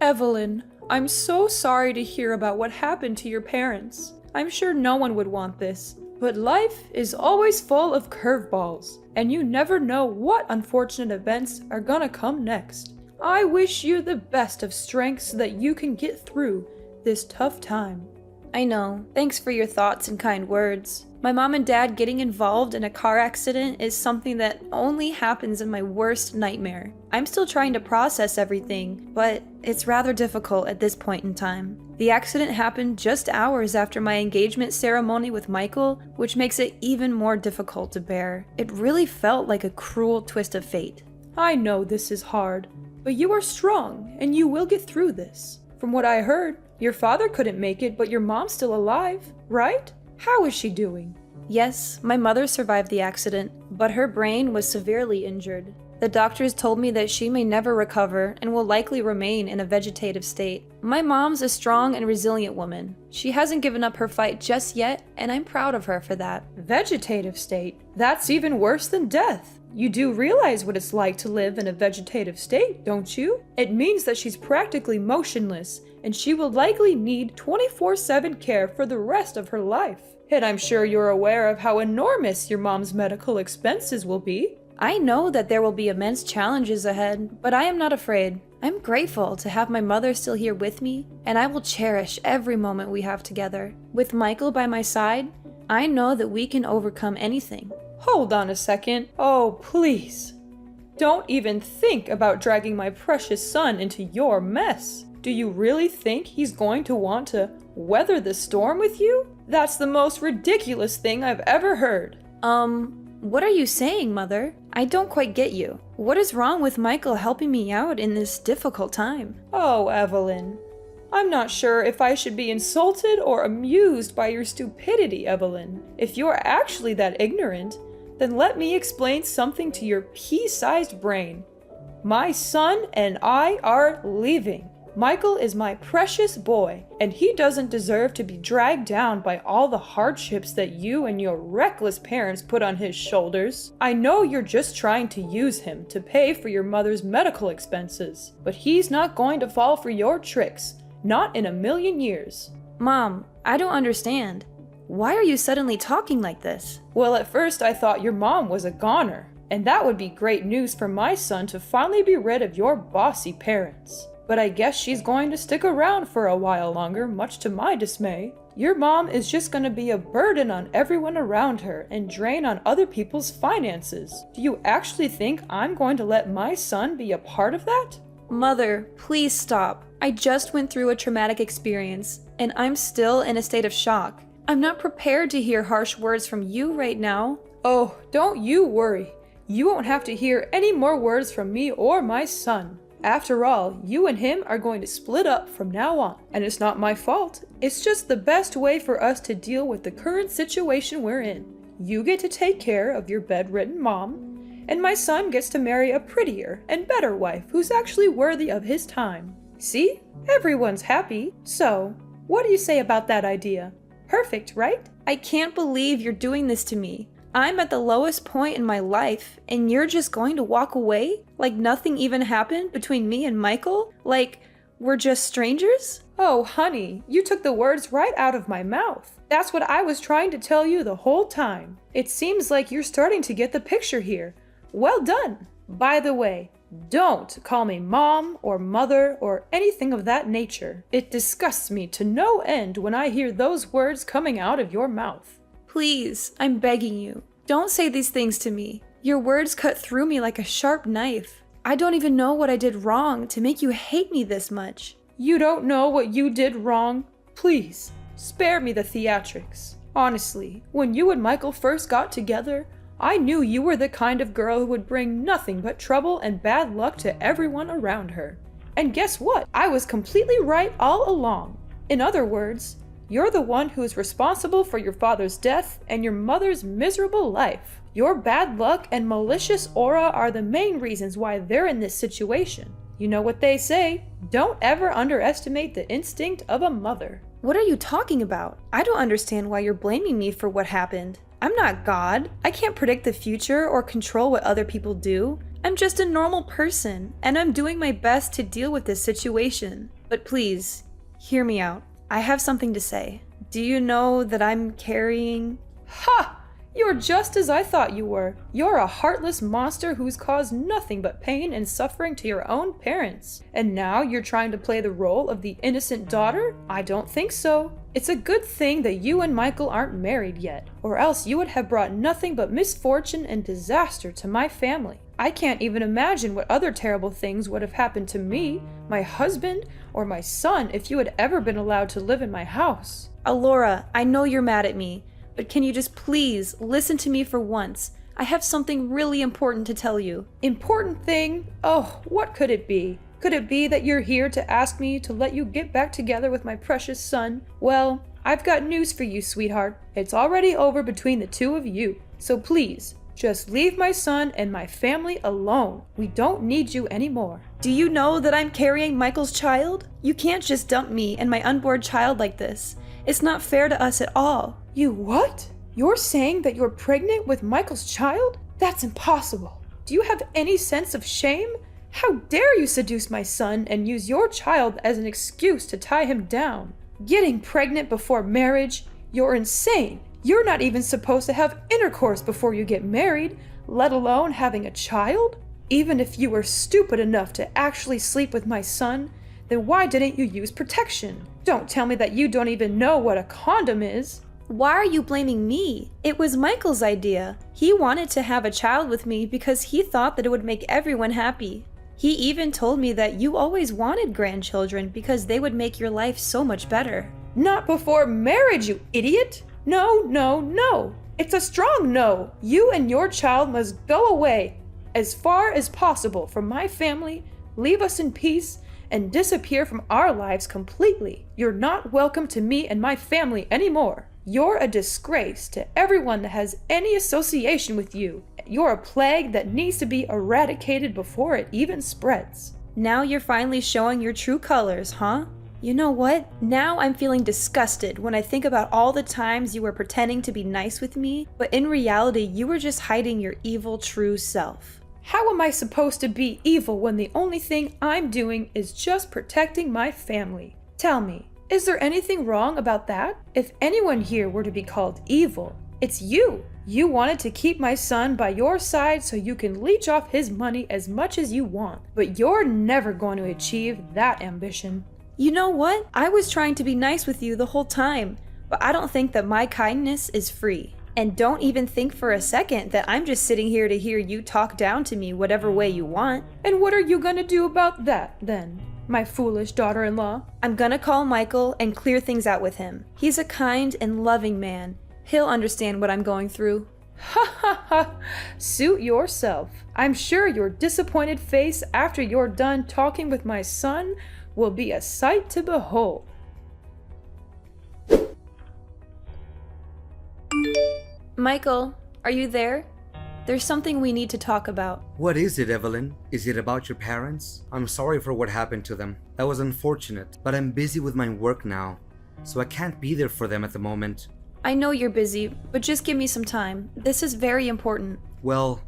Evelyn, I'm so sorry to hear about what happened to your parents. I'm sure no one would want this, but life is always full of curveballs, and you never know what unfortunate events are gonna come next. I wish you the best of strength so that you can get through this tough time. I know. Thanks for your thoughts and kind words. My mom and dad getting involved in a car accident is something that only happens in my worst nightmare. I'm still trying to process everything, but it's rather difficult at this point in time. The accident happened just hours after my engagement ceremony with Michael, which makes it even more difficult to bear. It really felt like a cruel twist of fate. I know this is hard, but you are strong and you will get through this. From what I heard, your father couldn't make it, but your mom's still alive, right? How is she doing? Yes, my mother survived the accident, but her brain was severely injured. The doctors told me that she may never recover and will likely remain in a vegetative state. My mom's a strong and resilient woman. She hasn't given up her fight just yet, and I'm proud of her for that. Vegetative state? That's even worse than death. You do realize what it's like to live in a vegetative state, don't you? It means that she's practically motionless, and she will likely need 24/7 care for the rest of her life. And I'm sure you're aware of how enormous your mom's medical expenses will be. I know that there will be immense challenges ahead, but I am not afraid. I'm grateful to have my mother still here with me, and I will cherish every moment we have together. With Michael by my side, I know that we can overcome anything. Hold on a second. Oh, please. Don't even think about dragging my precious son into your mess. Do you really think he's going to want to weather the storm with you? That's the most ridiculous thing I've ever heard. What are you saying, Mother? I don't quite get you. What is wrong with Michael helping me out in this difficult time? Oh, Evelyn. I'm not sure if I should be insulted or amused by your stupidity, Evelyn. If you're actually that ignorant, then let me explain something to your pea-sized brain. My son and I are leaving. Michael is my precious boy, and he doesn't deserve to be dragged down by all the hardships that you and your reckless parents put on his shoulders. I know you're just trying to use him to pay for your mother's medical expenses, but he's not going to fall for your tricks, not in a million years. Mom, I don't understand. Why are you suddenly talking like this? Well, at first I thought your mom was a goner, and that would be great news for my son to finally be rid of your bossy parents. But I guess she's going to stick around for a while longer, much to my dismay. Your mom is just going to be a burden on everyone around her and drain on other people's finances. Do you actually think I'm going to let my son be a part of that? Mother, please stop. I just went through a traumatic experience, and I'm still in a state of shock. I'm not prepared to hear harsh words from you right now. Oh, don't you worry. You won't have to hear any more words from me or my son. After all, you and him are going to split up from now on, and it's not my fault. It's just the best way for us to deal with the current situation we're in. You get to take care of your bedridden mom, and my son gets to marry a prettier and better wife who's actually worthy of his time. See? Everyone's happy. So, what do you say about that idea? Perfect, right? I can't believe you're doing this to me. I'm at the lowest point in my life, and you're just going to walk away? Like nothing even happened between me and Michael? Like we're just strangers? Oh, honey, you took the words right out of my mouth. That's what I was trying to tell you the whole time. It seems like you're starting to get the picture here. Well done. By the way, don't call me mom or mother or anything of that nature. It disgusts me to no end when I hear those words coming out of your mouth. Please, I'm begging you, don't say these things to me. Your words cut through me like a sharp knife. I don't even know what I did wrong to make you hate me this much. You don't know what you did wrong? Please, spare me the theatrics. Honestly, when you and Michael first got together, I knew you were the kind of girl who would bring nothing but trouble and bad luck to everyone around her. And guess what? I was completely right all along. In other words, you're the one who is responsible for your father's death and your mother's miserable life. Your bad luck and malicious aura are the main reasons why they're in this situation. You know what they say, don't ever underestimate the instinct of a mother. What are you talking about? I don't understand why you're blaming me for what happened. I'm not God. I can't predict the future or control what other people do. I'm just a normal person, and I'm doing my best to deal with this situation. But please, hear me out. I have something to say. Do you know that I'm carrying... Ha! You're just as I thought you were. You're a heartless monster who's caused nothing but pain and suffering to your own parents. And now you're trying to play the role of the innocent daughter? I don't think so. It's a good thing that you and Michael aren't married yet, or else you would have brought nothing but misfortune and disaster to my family. I can't even imagine what other terrible things would have happened to me, my husband, or my son if you had ever been allowed to live in my house. Alora, I know you're mad at me, but can you just please listen to me for once? I have something really important to tell you. Important thing? Oh, what could it be? Could it be that you're here to ask me to let you get back together with my precious son? Well, I've got news for you, sweetheart. It's already over between the two of you. So please, just leave my son and my family alone. We don't need you anymore. Do you know that I'm carrying Michael's child? You can't just dump me and my unborn child like this. It's not fair to us at all. You what? You're saying that you're pregnant with Michael's child? That's impossible. Do you have any sense of shame? How dare you seduce my son and use your child as an excuse to tie him down? Getting pregnant before marriage? You're insane. You're not even supposed to have intercourse before you get married, let alone having a child? Even if you were stupid enough to actually sleep with my son, then why didn't you use protection? Don't tell me that you don't even know what a condom is. Why are you blaming me? It was Michael's idea. He wanted to have a child with me because he thought that it would make everyone happy. He even told me that you always wanted grandchildren because they would make your life so much better. Not before marriage, you idiot! No, no, no! It's a strong no! You and your child must go away as far as possible from my family, leave us in peace, and disappear from our lives completely. You're not welcome to me and my family anymore. You're a disgrace to everyone that has any association with you. You're a plague that needs to be eradicated before it even spreads. Now you're finally showing your true colors, huh? You know what? Now I'm feeling disgusted when I think about all the times you were pretending to be nice with me, but in reality you were just hiding your evil true self. How am I supposed to be evil when the only thing I'm doing is just protecting my family? Tell me, is there anything wrong about that? If anyone here were to be called evil, it's you. You wanted to keep my son by your side so you can leech off his money as much as you want, but you're never going to achieve that ambition. You know what? I was trying to be nice with you the whole time, but I don't think that my kindness is free. And don't even think for a second that I'm just sitting here to hear you talk down to me whatever way you want. And what are you gonna do about that, then, my foolish daughter-in-law? I'm gonna call Michael and clear things out with him. He's a kind and loving man. He'll understand what I'm going through. Ha ha ha! Suit yourself. I'm sure your disappointed face after you're done talking with my son will be a sight to behold. Michael, are you there? There's something we need to talk about. What is it, Evelyn? Is it about your parents? I'm sorry for what happened to them. That was unfortunate, but I'm busy with my work now, so I can't be there for them at the moment. I know you're busy, but just give me some time. This is very important. Well,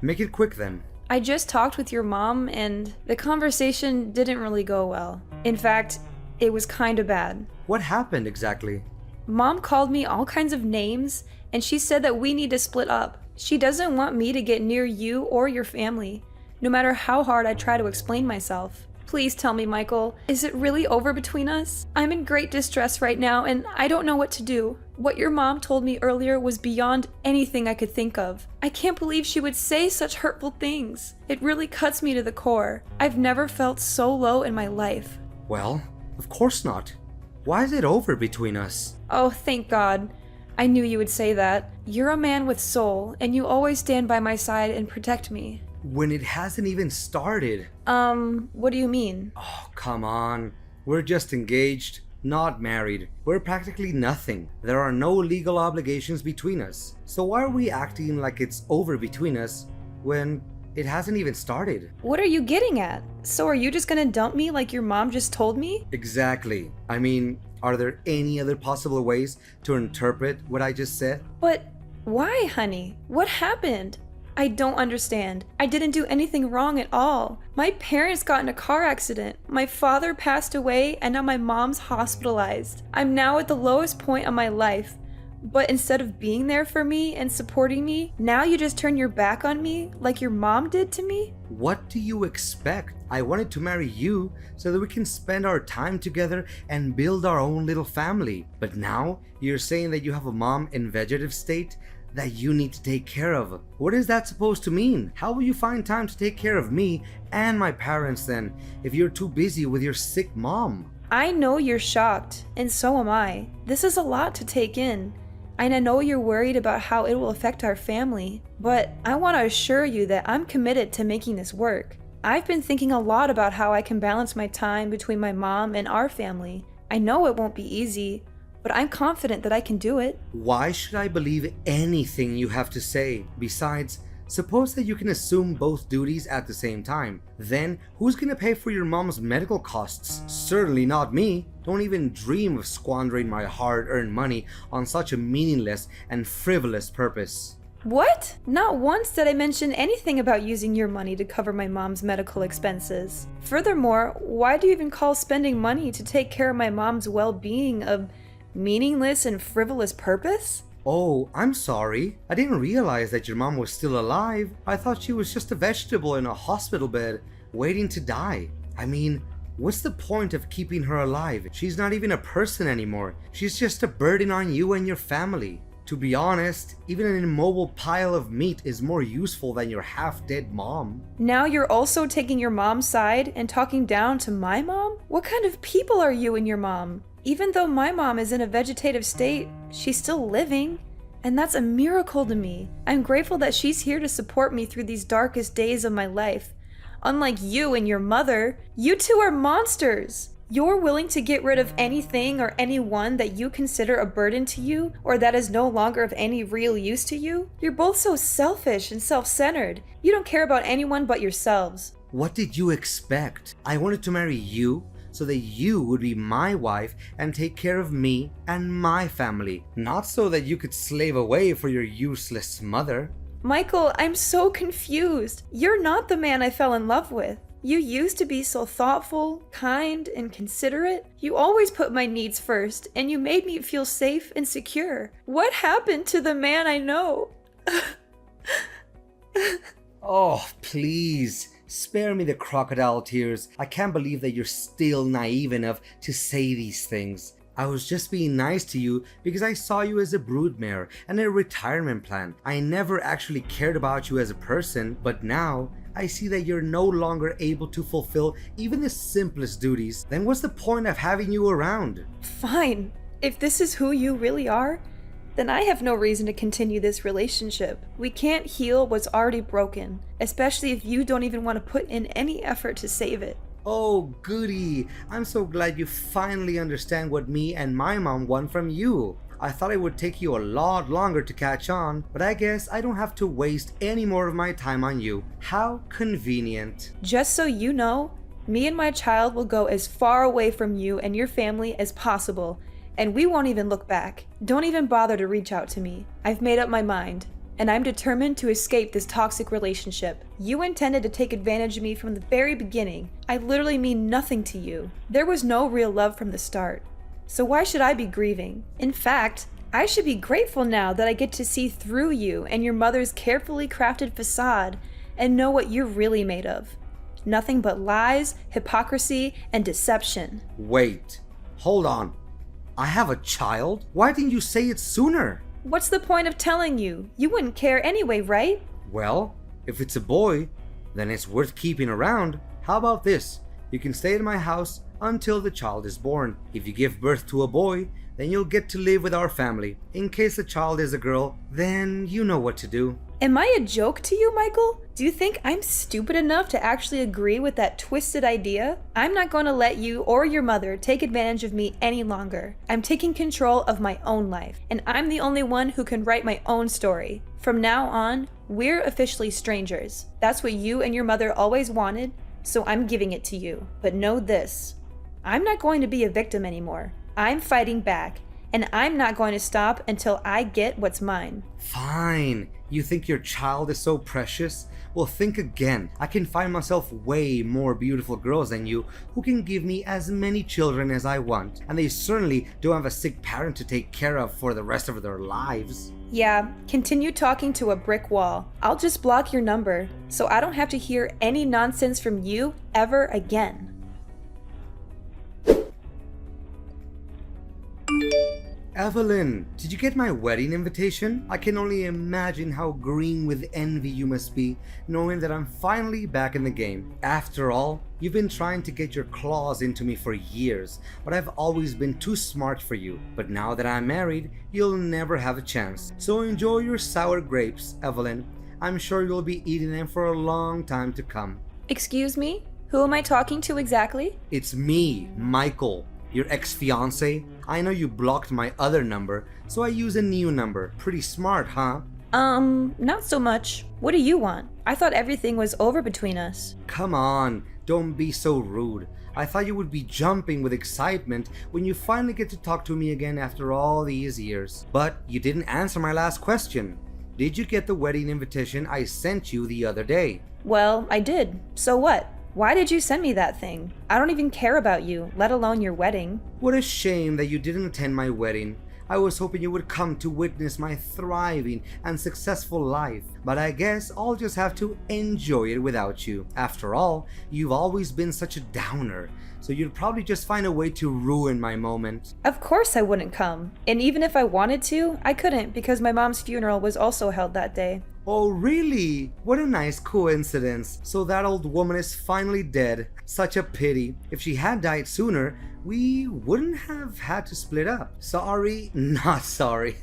make it quick then. I just talked with your mom, and the conversation didn't really go well. In fact, it was kinda bad. What happened exactly? Mom called me all kinds of names, and she said that we need to split up. She doesn't want me to get near you or your family, no matter how hard I try to explain myself. Please tell me, Michael, is it really over between us? I'm in great distress right now, and I don't know what to do. What your mom told me earlier was beyond anything I could think of. I can't believe she would say such hurtful things. It really cuts me to the core. I've never felt so low in my life. Well, of course not. Why is it over between us? Oh, thank God. I knew you would say that. You're a man with soul, and you always stand by my side and protect me. When it hasn't even started. What do you mean? Oh, come on. We're just engaged, not married. We're practically nothing. There are no legal obligations between us. So why are we acting like it's over between us when it hasn't even started? What are you getting at? So are you just gonna dump me like your mom just told me? Exactly. I mean, are there any other possible ways to interpret what I just said? But why, honey? What happened? I don't understand. I didn't do anything wrong at all. My parents got in a car accident. My father passed away, and now my mom's hospitalized. I'm now at the lowest point of my life. But instead of being there for me and supporting me, now you just turn your back on me like your mom did to me? What do you expect? I wanted to marry you so that we can spend our time together and build our own little family. But now you're saying that you have a mom in vegetative state that you need to take care of. What is that supposed to mean? How will you find time to take care of me and my parents then if you're too busy with your sick mom? I know you're shocked, and so am I. This is a lot to take in. And I know you're worried about how it will affect our family, but I want to assure you that I'm committed to making this work. I've been thinking a lot about how I can balance my time between my mom and our family. I know it won't be easy, but I'm confident that I can do it. Why should I believe anything you have to say? Besides, suppose that you can assume both duties at the same time. Then, who's gonna pay for your mom's medical costs? Certainly not me. Don't even dream of squandering my hard-earned money on such a meaningless and frivolous purpose. What? Not once did I mention anything about using your money to cover my mom's medical expenses. Furthermore, why do you even call spending money to take care of my mom's well-being a meaningless and frivolous purpose? Oh, I'm sorry. I didn't realize that your mom was still alive. I thought she was just a vegetable in a hospital bed, waiting to die. I mean, what's the point of keeping her alive? She's not even a person anymore. She's just a burden on you and your family. To be honest, even an immobile pile of meat is more useful than your half-dead mom. Now you're also taking your mom's side and talking down to my mom? What kind of people are you and your mom? Even though my mom is in a vegetative state, she's still living. And that's a miracle to me. I'm grateful that she's here to support me through these darkest days of my life. Unlike you and your mother, you two are monsters. You're willing to get rid of anything or anyone that you consider a burden to you or that is no longer of any real use to you. You're both so selfish and self-centered. You don't care about anyone but yourselves. What did you expect? I wanted to marry you so that you would be my wife and take care of me and my family, not so that you could slave away for your useless mother. Michael, I'm so confused. You're not the man I fell in love with. You used to be so thoughtful, kind, and considerate. You always put my needs first, and you made me feel safe and secure. What happened to the man I know? Oh, please. Spare me the crocodile tears. I can't believe that you're still naive enough to say these things. I was just being nice to you because I saw you as a broodmare and a retirement plan. I never actually cared about you as a person, but now I see that you're no longer able to fulfill even the simplest duties. Then what's the point of having you around? Fine. If this is who you really are, then I have no reason to continue this relationship. We can't heal what's already broken, especially if you don't even want to put in any effort to save it. Oh, goody. I'm so glad you finally understand what me and my mom want from you. I thought it would take you a lot longer to catch on, but I guess I don't have to waste any more of my time on you. How convenient. Just so you know, me and my child will go as far away from you and your family as possible, and we won't even look back. Don't even bother to reach out to me. I've made up my mind, and I'm determined to escape this toxic relationship. You intended to take advantage of me from the very beginning. I literally mean nothing to you. There was no real love from the start. So why should I be grieving? In fact, I should be grateful now that I get to see through you and your mother's carefully crafted facade and know what you're really made of. Nothing but lies, hypocrisy, and deception. Wait, hold on. I have a child? Why didn't you say it sooner? What's the point of telling you? You wouldn't care anyway, right? Well, if it's a boy, then it's worth keeping around. How about this? You can stay at my house until the child is born. If you give birth to a boy, then you'll get to live with our family. In case the child is a girl, then you know what to do. Am I a joke to you, Michael? Do you think I'm stupid enough to actually agree with that twisted idea? I'm not going to let you or your mother take advantage of me any longer. I'm taking control of my own life, and I'm the only one who can write my own story. From now on, we're officially strangers. That's what you and your mother always wanted, so I'm giving it to you. But know this, I'm not going to be a victim anymore. I'm fighting back, and I'm not going to stop until I get what's mine. Fine. You think your child is so precious? Well, think again. I can find myself way more beautiful girls than you who can give me as many children as I want, and they certainly don't have a sick parent to take care of for the rest of their lives. Yeah, continue talking to a brick wall. I'll just block your number, so I don't have to hear any nonsense from you ever again. Evelyn, did you get my wedding invitation? I can only imagine how green with envy you must be, knowing that I'm finally back in the game. After all, you've been trying to get your claws into me for years, but I've always been too smart for you. But now that I'm married, you'll never have a chance. So enjoy your sour grapes, Evelyn. I'm sure you'll be eating them for a long time to come. Excuse me? Who am I talking to exactly? It's me, Michael. Your ex-fiance? I know you blocked my other number, so I use a new number. Pretty smart, huh? Not so much. What do you want? I thought everything was over between us. Come on, don't be so rude. I thought you would be jumping with excitement when you finally get to talk to me again after all these years. But you didn't answer my last question. Did you get the wedding invitation I sent you the other day? Well, I did. So what? Why did you send me that thing? I don't even care about you, let alone your wedding. What a shame that you didn't attend my wedding. I was hoping you would come to witness my thriving and successful life, but I guess I'll just have to enjoy it without you. After all, you've always been such a downer, so you'd probably just find a way to ruin my moment. Of course I wouldn't come. And even if I wanted to, I couldn't because my mom's funeral was also held that day. Oh really? What a nice coincidence. So that old woman is finally dead. Such a pity. If she had died sooner, we wouldn't have had to split up. Sorry, not sorry.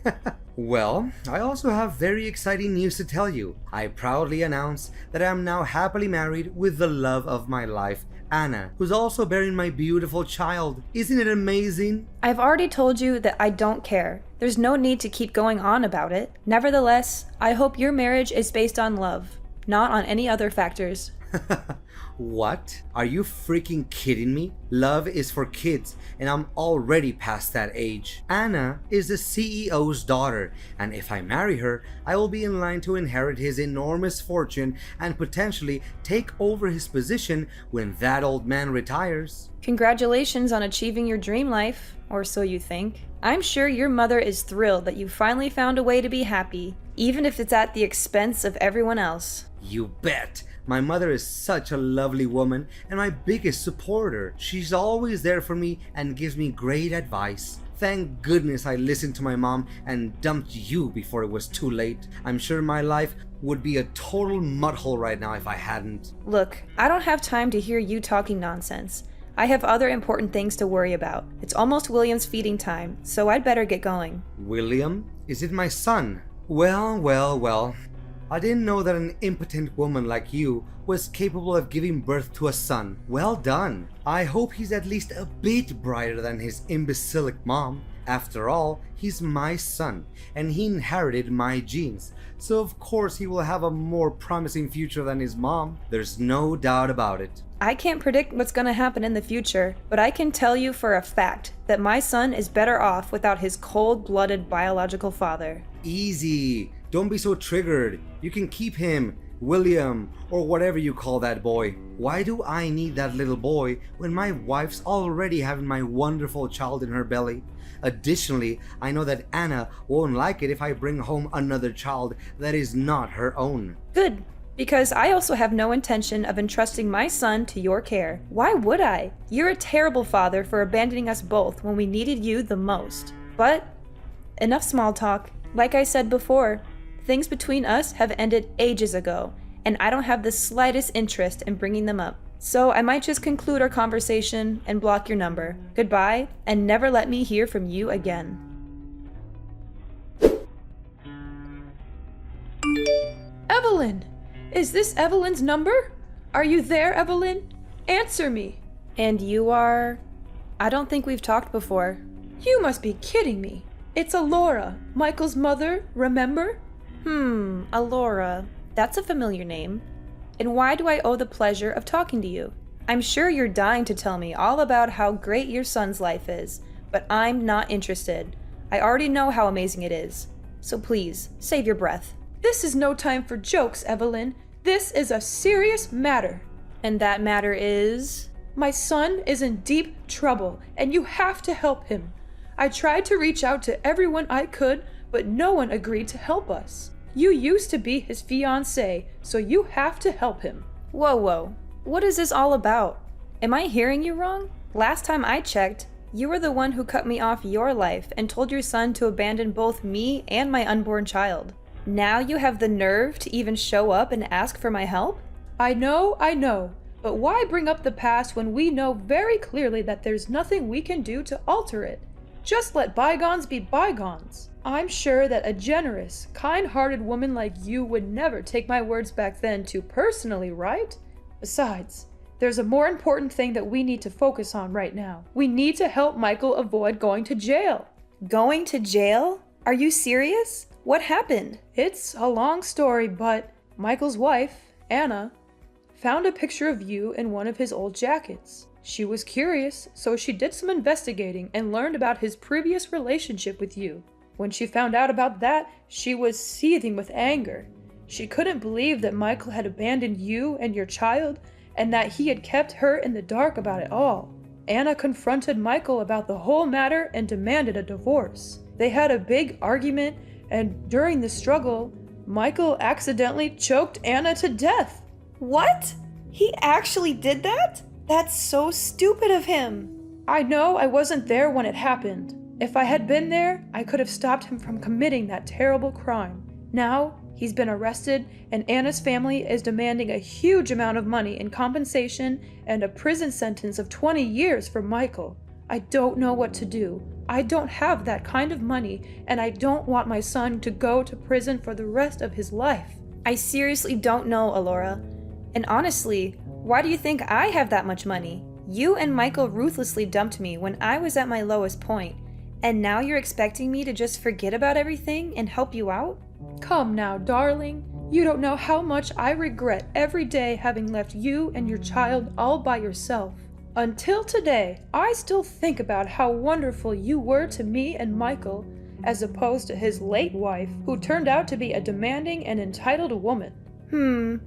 Well, I also have very exciting news to tell you. I proudly announce that I am now happily married with the love of my life, Anna, who's also bearing my beautiful child. Isn't it amazing? I've already told you that I don't care. There's no need to keep going on about it. Nevertheless, I hope your marriage is based on love, not on any other factors. What? Are you freaking kidding me? Love is for kids, and I'm already past that age. Anna is the CEO's daughter, and if I marry her, I will be in line to inherit his enormous fortune and potentially take over his position when that old man retires. Congratulations on achieving your dream life, or so you think. I'm sure your mother is thrilled that you finally found a way to be happy, even if it's at the expense of everyone else. You bet! My mother is such a lovely woman and my biggest supporter. She's always there for me and gives me great advice. Thank goodness I listened to my mom and dumped you before it was too late. I'm sure my life would be a total mudhole right now if I hadn't. Look, I don't have time to hear you talking nonsense. I have other important things to worry about. It's almost William's feeding time, so I'd better get going. William? Is it my son? Well. I didn't know that an impotent woman like you was capable of giving birth to a son. Well done. I hope he's at least a bit brighter than his imbecilic mom. After all, he's my son, and he inherited my genes. So of course he will have a more promising future than his mom. There's no doubt about it. I can't predict what's going to happen in the future, but I can tell you for a fact that my son is better off without his cold-blooded biological father. Easy. Don't be so triggered. You can keep him, William, or whatever you call that boy. Why do I need that little boy when my wife's already having my wonderful child in her belly? Additionally, I know that Anna won't like it if I bring home another child that is not her own. Good, because I also have no intention of entrusting my son to your care. Why would I? You're a terrible father for abandoning us both when we needed you the most. But enough small talk. Like I said before, things between us have ended ages ago, and I don't have the slightest interest in bringing them up. So I might just conclude our conversation and block your number. Goodbye, and never let me hear from you again. Evelyn! Is this Evelyn's number? Are you there, Evelyn? Answer me! And you are? I don't think we've talked before. You must be kidding me. It's Alora, Michael's mother, remember? Alora. That's a familiar name. And why do I owe the pleasure of talking to you? I'm sure you're dying to tell me all about how great your son's life is, but I'm not interested. I already know how amazing it is. So please, save your breath. This is no time for jokes, Evelyn. This is a serious matter. And that matter is? My son is in deep trouble, and you have to help him. I tried to reach out to everyone I could, but no one agreed to help us. You used to be his fiancé, so you have to help him. Whoa. What is this all about? Am I hearing you wrong? Last time I checked, you were the one who cut me off your life and told your son to abandon both me and my unborn child. Now you have the nerve to even show up and ask for my help? I know, but why bring up the past when we know very clearly that there's nothing we can do to alter it? Just let bygones be bygones. I'm sure that a generous, kind-hearted woman like you would never take my words back then too personally, right? Besides, there's a more important thing that we need to focus on right now. We need to help Michael avoid going to jail. Going to jail? Are you serious? What happened? It's a long story, but Michael's wife, Anna, found a picture of you in one of his old jackets. She was curious, so she did some investigating and learned about his previous relationship with you. When she found out about that, she was seething with anger. She couldn't believe that Michael had abandoned you and your child, and that he had kept her in the dark about it all. Anna confronted Michael about the whole matter and demanded a divorce. They had a big argument, and during the struggle, Michael accidentally choked Anna to death. What? He actually did that? That's so stupid of him. I know I wasn't there when it happened. If I had been there, I could have stopped him from committing that terrible crime. Now, he's been arrested, and Anna's family is demanding a huge amount of money in compensation and a prison sentence of 20 years for Michael. I don't know what to do. I don't have that kind of money, and I don't want my son to go to prison for the rest of his life. I seriously don't know, Alora. And honestly, why do you think I have that much money? You and Michael ruthlessly dumped me when I was at my lowest point, and now you're expecting me to just forget about everything and help you out? Come now, darling. You don't know how much I regret every day having left you and your child all by yourself. Until today, I still think about how wonderful you were to me and Michael, as opposed to his late wife, who turned out to be a demanding and entitled woman.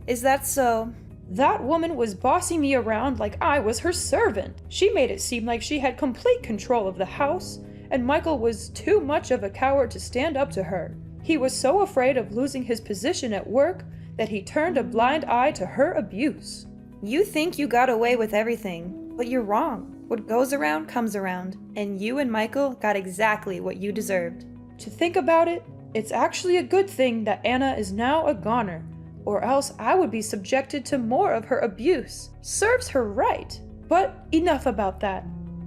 Is that so? That woman was bossing me around like I was her servant. She made it seem like she had complete control of the house, and Michael was too much of a coward to stand up to her. He was so afraid of losing his position at work that he turned a blind eye to her abuse. You think you got away with everything, but you're wrong. What goes around comes around, and you and Michael got exactly what you deserved. To think about it, it's actually a good thing that Anna is now a goner, or else I would be subjected to more of her abuse. Serves her right. But enough about that.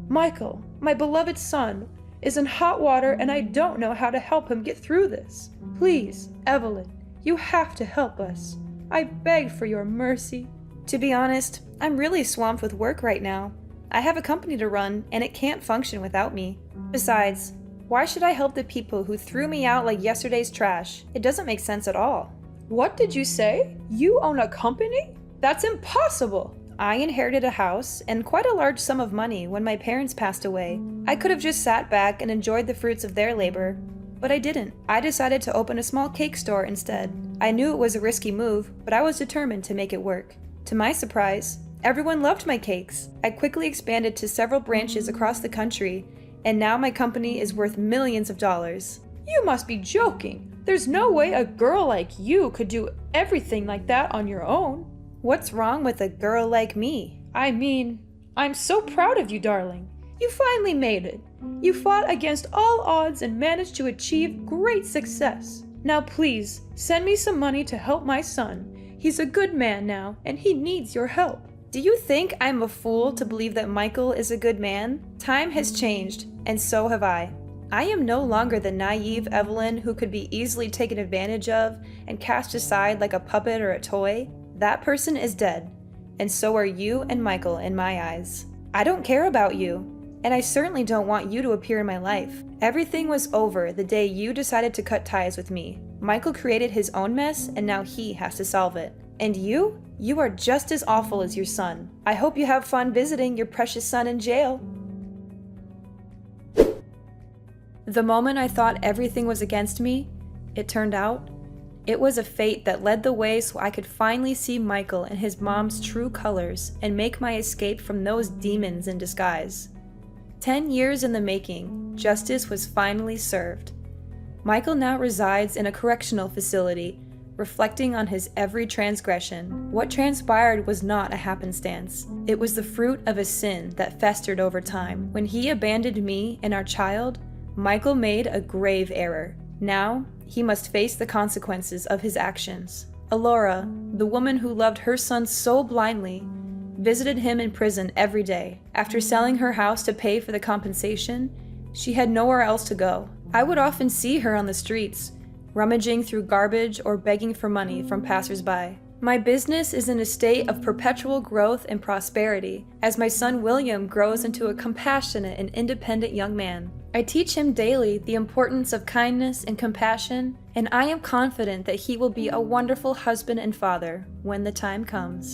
Michael, my beloved son, is in hot water, and I don't know how to help him get through this. Please, Evelyn, you have to help us. I beg for your mercy. To be honest, I'm really swamped with work right now. I have a company to run, and it can't function without me. Besides, why should I help the people who threw me out like yesterday's trash? It doesn't make sense at all. What did you say? You own a company? That's impossible. I inherited a house and quite a large sum of money when my parents passed away. I could have just sat back and enjoyed the fruits of their labor, but I didn't. I decided to open a small cake store instead. I knew it was a risky move, but I was determined to make it work. To my surprise, everyone loved my cakes. I quickly expanded to several branches across the country, and now my company is worth millions of dollars. You must be joking. There's no way a girl like you could do everything like that on your own. What's wrong with a girl like me? I mean, I'm so proud of you, darling. You finally made it. You fought against all odds and managed to achieve great success. Now please, send me some money to help my son. He's a good man now, and he needs your help. Do you think I'm a fool to believe that Michael is a good man? Time has changed, and so have I. I am no longer the naive Evelyn who could be easily taken advantage of and cast aside like a puppet or a toy. That person is dead, and so are you and Michael in my eyes. I don't care about you, and I certainly don't want you to appear in my life. Everything was over the day you decided to cut ties with me. Michael created his own mess, and now he has to solve it. And you? You are just as awful as your son. I hope you have fun visiting your precious son in jail. The moment I thought everything was against me, it turned out it was a fate that led the way so I could finally see Michael and his mom's true colors and make my escape from those demons in disguise. 10 years in the making, justice was finally served. Michael now resides in a correctional facility, reflecting on his every transgression. What transpired was not a happenstance. It was the fruit of a sin that festered over time. When he abandoned me and our child, Michael made a grave error. Now, he must face the consequences of his actions. Alora, the woman who loved her son so blindly, visited him in prison every day. After selling her house to pay for the compensation, she had nowhere else to go. I would often see her on the streets, rummaging through garbage or begging for money from passersby. My business is in a state of perpetual growth and prosperity as my son William grows into a compassionate and independent young man. I teach him daily the importance of kindness and compassion, and I am confident that he will be a wonderful husband and father when the time comes.